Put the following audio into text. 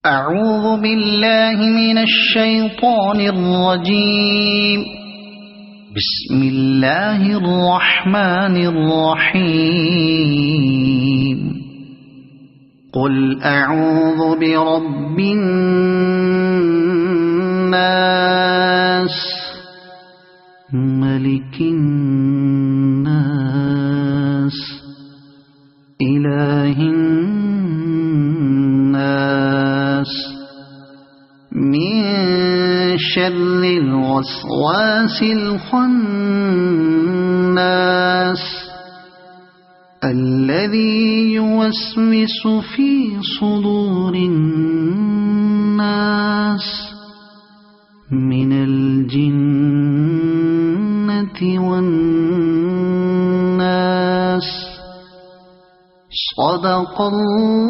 أعوذ بالله من الشيطان الرجيم. بسم الله الرحمن الرحيم. قل أعوذ برب الناس ملك الناس إله الناس من شر الوسواس الخناس الذي يوسوس في صدور الناس من الجنة والناس. صدق الله